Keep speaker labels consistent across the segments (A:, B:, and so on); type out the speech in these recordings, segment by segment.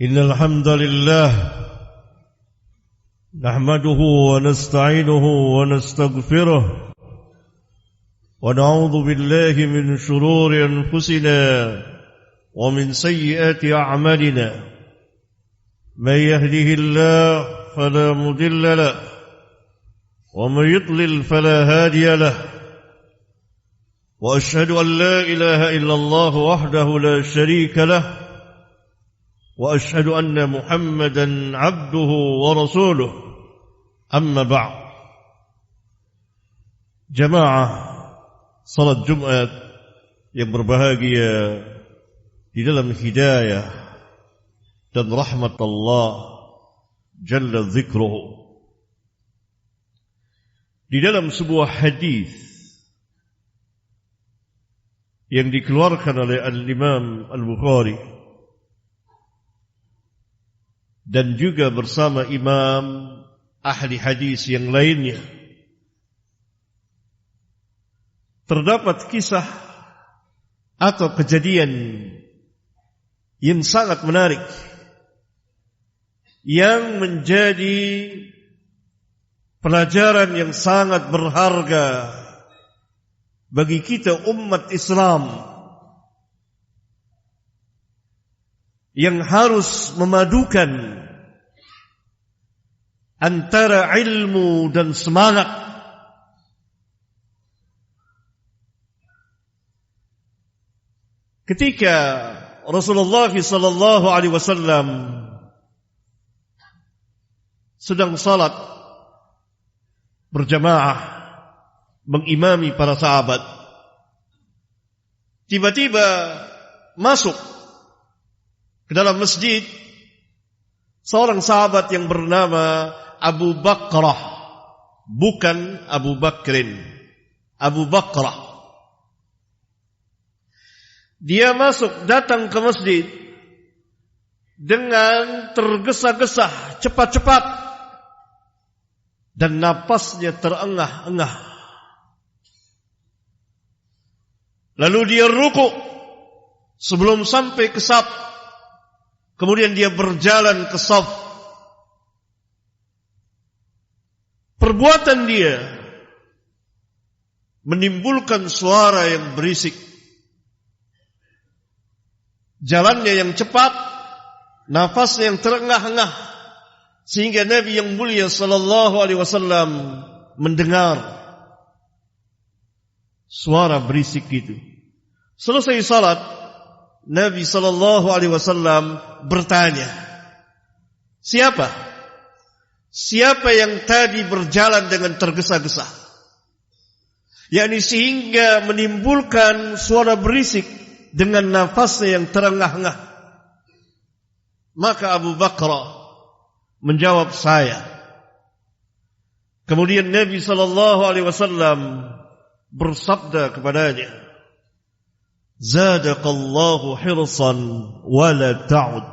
A: Innal hamdalillah nahmaduhu wa nasta'inuhu wa nastaghfiruh wa na'udzu billahi min shururi anfusina wa min sayyiati a'malina may yahdihillahu fala mudilla lahu wa may yudlil fala hadiya lahu wa ashhadu an la ilaha illallah wahdahu la sharika lahu وأشهد أن محمدا عبده ورسوله أما بعد Jamaah salat Jumat yang berbahagia di dalam hidayah dan rahmat Allah Jalla Dzikruhu. Di dalam sebuah hadis yang dikeluarkan oleh Al-Imam Al-Bukhari dan juga bersama imam ahli hadis yang lainnya, terdapat kisah atau kejadian yang sangat menarik yang menjadi pelajaran yang sangat berharga bagi kita umat Islam yang harus memadukan antara ilmu dan semangat. Ketika Rasulullah sallallahu alaihi wasallam sedang salat berjamaah mengimami para sahabat, tiba-tiba masuk ke dalam masjid seorang sahabat yang bernama Abu Bakrah, bukan Abu Bakrin, Abu Bakrah. Dia masuk, datang ke masjid dengan tergesa-gesa, cepat-cepat, dan napasnya terengah-engah. Lalu dia ruku sebelum sampai ke saf. Kemudian dia berjalan ke shaf. Perbuatan dia menimbulkan suara yang berisik. Jalannya yang cepat, nafasnya yang terengah-engah, sehingga Nabi yang mulia sallallahu alaihi wasallam mendengar suara berisik itu. Selesai salat, Nabi sallallahu alaihi wasallam bertanya, siapa yang tadi berjalan dengan tergesa-gesa, yakni sehingga menimbulkan suara berisik dengan nafasnya yang terengah-engah? Maka Abu Bakrah menjawab, saya. Kemudian Nabi sallallahu alaihi wasallam bersabda kepadanya, Zadaqallahu hirsan wa la ta'ud.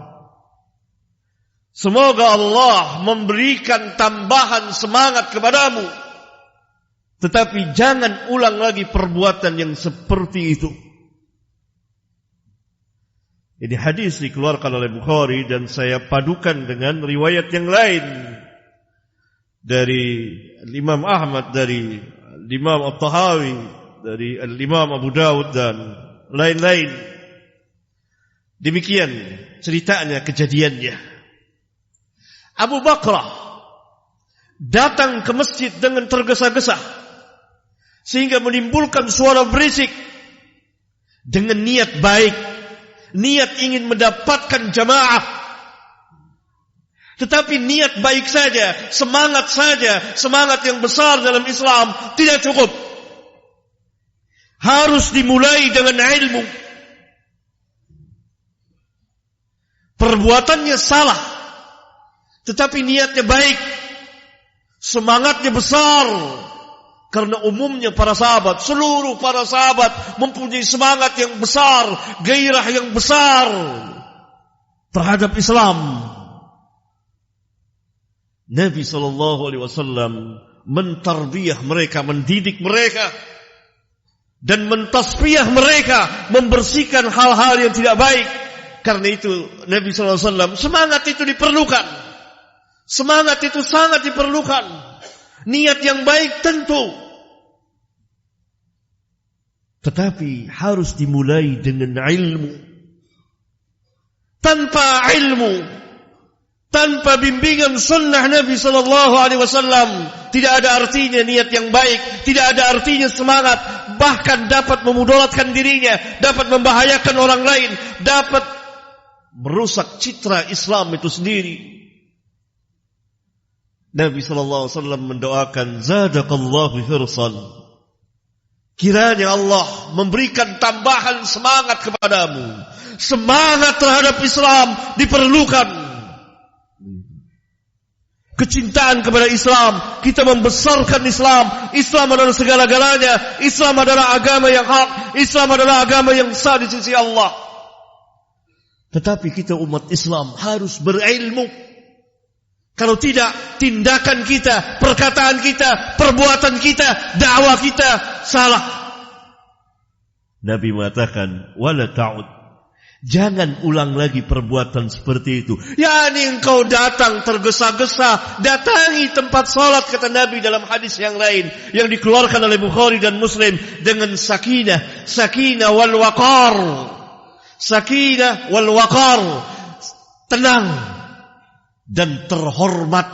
A: Semoga Allah memberikan tambahan semangat kepadamu, tetapi jangan ulang lagi perbuatan yang seperti itu. Ini hadis dikeluarkan oleh Bukhari dan saya padukan dengan riwayat yang lain dari Imam Ahmad, dari Imam At-Tahawi, dari Imam Abu Dawud dan lain-lain. Demikian ceritanya, kejadiannya. Abu Bakrah datang ke masjid dengan tergesa-gesa sehingga menimbulkan suara berisik dengan niat baik, niat ingin mendapatkan jamaah. Tetapi niat baik saja, semangat yang besar dalam Islam tidak cukup. Harus dimulai dengan ilmu. Perbuatannya salah, tetapi niatnya baik, semangatnya besar. Karena umumnya para sahabat, seluruh para sahabat mempunyai semangat yang besar, gairah yang besar terhadap Islam. Nabi SAW mentarbiyah mereka, mendidik mereka, dan mentasfiyah mereka, membersihkan hal-hal yang tidak baik. Karena itu Nabi SAW, semangat itu diperlukan. Semangat itu sangat diperlukan. Niat yang baik tentu. Tetapi harus dimulai dengan ilmu. Tanpa ilmu, tanpa bimbingan sunnah Nabi SAW, tidak ada artinya niat yang baik, tidak ada artinya semangat, bahkan dapat memudaratkan dirinya, dapat membahayakan orang lain, dapat merusak citra Islam itu sendiri. Nabi SAW mendoakan, Zadakallahu hirsan. Kiranya Allah memberikan tambahan semangat kepadamu. Semangat terhadap Islam diperlukan. Kecintaan kepada Islam, kita membesarkan Islam. Islam adalah segala-galanya. Islam adalah agama yang hak. Islam adalah agama yang sah di sisi Allah. Tetapi kita umat Islam harus berilmu. Kalau tidak, tindakan kita, perkataan kita, perbuatan kita, dakwah kita salah. Nabi mengatakan, wala ta'ud. Jangan ulang lagi perbuatan seperti itu. Yani engkau datang tergesa-gesa, datangi tempat salat, kata Nabi dalam hadis yang lain yang dikeluarkan oleh Bukhari dan Muslim, dengan sakinah, sakinah wal waqar. Sakinah wal waqar, tenang dan terhormat.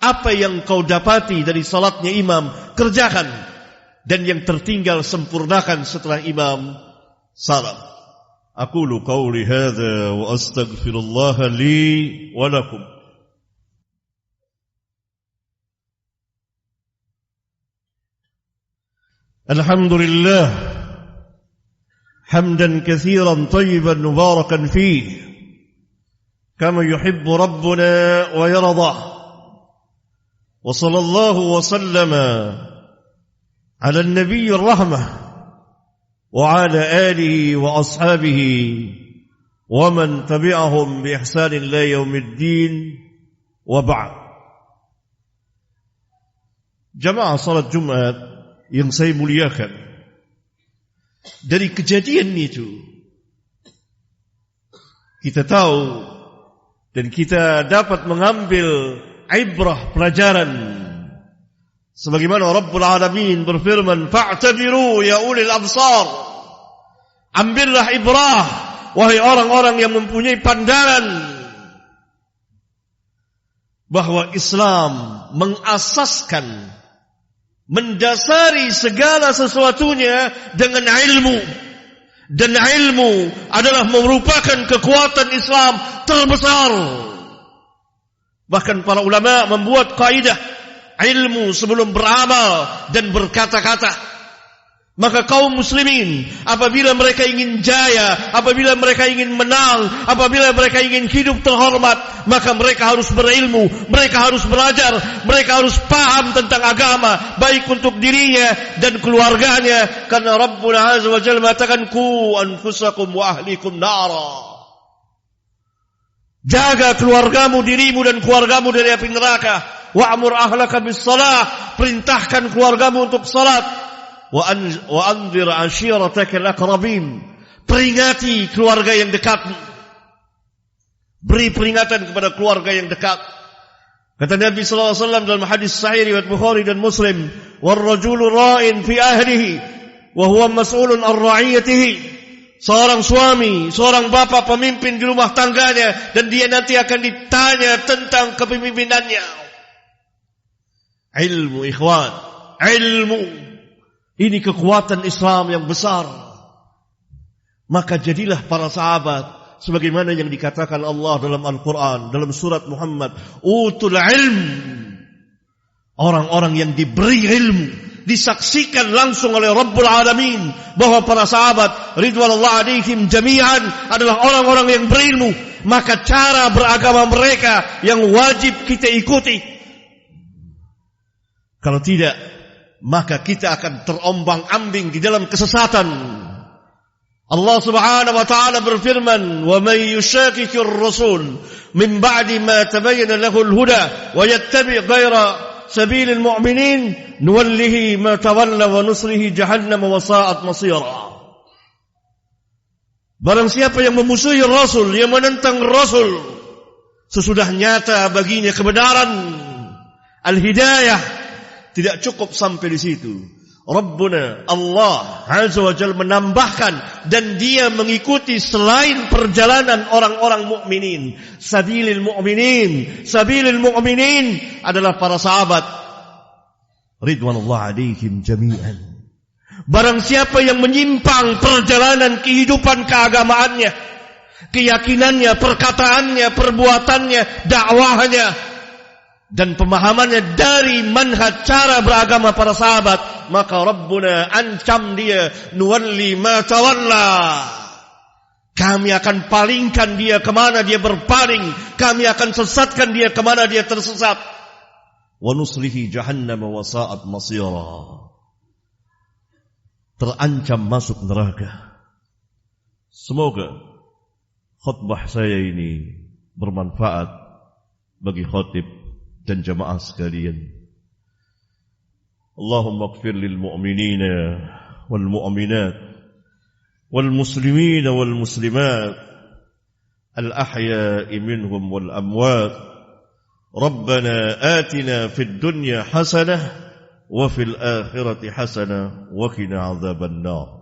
A: Apa yang kau dapati dari salatnya imam, kerjakan, dan yang tertinggal sempurnakan setelah imam salam. أقول قولي هذا وأستغفر الله لي ولكم. الحمد لله حمدا كثيرا طيبا مباركا فيه كما يحب ربنا ويرضى. وصلى الله وسلم على النبي الرحمة وعلى آله وأصحابه ومن تبعهم بإحسان إلى يوم الدين وبعد. Jamaah salat Jumat yang saya muliakan, dari kejadian itu kita tahu dan kita dapat mengambil ibrah, pelajaran. Sebagaimana Rabbul Alamin berfirman, fa'tabiru ya ulil absar. Ambillah ibrah, wahai orang-orang yang mempunyai pandangan, bahwa Islam mengasaskan, mendasari segala sesuatunya dengan ilmu. Dan ilmu adalah merupakan kekuatan Islam terbesar. Bahkan para ulama membuat kaidah, ilmu sebelum beramal dan berkata-kata. Maka kaum muslimin, apabila mereka ingin jaya, apabila mereka ingin menang, apabila mereka ingin hidup terhormat, maka mereka harus berilmu, mereka harus belajar, mereka harus paham tentang agama, baik untuk dirinya dan keluarganya. Karena Rabbuna Azza wa Jalla mengatakan, ku anfusakum wa ahlikum nara. Jaga keluargamu, dirimu dan keluargamu dari api neraka. Wa'mur ahlaka bis salah, perintahkan keluargamu untuk salat. Wa anzir ashirataka al-aqrabin, peringati keluarga yang dekat. Beri peringatan kepada keluarga yang dekat. Kata Nabi sallallahu alaihi wasallam dalam hadis sahih riwayat Bukhari dan Muslim, war rajulu ra'in fi ahlihi wa huwa mas'ulun an ra'iyatihi. Seorang suami, seorang bapa pemimpin di rumah tangganya, dan dia nanti akan ditanya tentang kepemimpinannya. Ilmu, ikhwan, ilmu. Ini kekuatan Islam yang besar. Maka jadilah para sahabat sebagaimana yang dikatakan Allah dalam Al-Quran, dalam surat Muhammad, utul ilm. Orang-orang yang diberi ilmu, disaksikan langsung oleh Rabbul Alamin bahwa para sahabat ridwanullah alaihim jami'an adalah orang-orang yang berilmu. Maka cara beragama mereka yang wajib kita ikuti. Kalau tidak, maka kita akan terombang-ambing di dalam kesesatan. Allah Subhanahu wa taala berfirman, "Wa may yushaqiqir rasul min ba'di ma tabayyana lahu al-huda wa yattabi' ghayra sabilil mu'minin nuwallihi ma tawalla wa nuslihi jahannam wa sa'at masira." Barang siapa yang memusuhi Rasul, yang menentang Rasul, sesudah nyata baginya kebenaran, al-hidayah, tidak cukup sampai di situ. Rabbuna Allah Azza wa Jalla menambahkan, dan dia mengikuti selain perjalanan orang-orang mukminin. Sabilil mu'minin adalah para sahabat ridwanullah alaihim jami'an. Barang siapa yang menyimpang perjalanan kehidupan keagamaannya, keyakinannya, perkataannya, perbuatannya, dakwahnya, dan pemahamannya dari manhaj cara beragama para sahabat, maka Rabbuna ancam dia, nuwalli ma tawalla. Kami akan palingkan dia kemana dia berpaling, kami akan sesatkan dia kemana dia tersesat. Wa nuslihi jahannam wa sa'at masira. Terancam masuk neraka. Semoga khutbah saya ini bermanfaat bagi khatib dan jamaah sekalian. Allahumma ighfir lil mu'minina wal mu'minat wal muslimina wal muslimat al ahya'i minhum wal amwat. Rabbana atina fid dunya hasanah wa fil akhirati hasanah wa qina adzaban nar.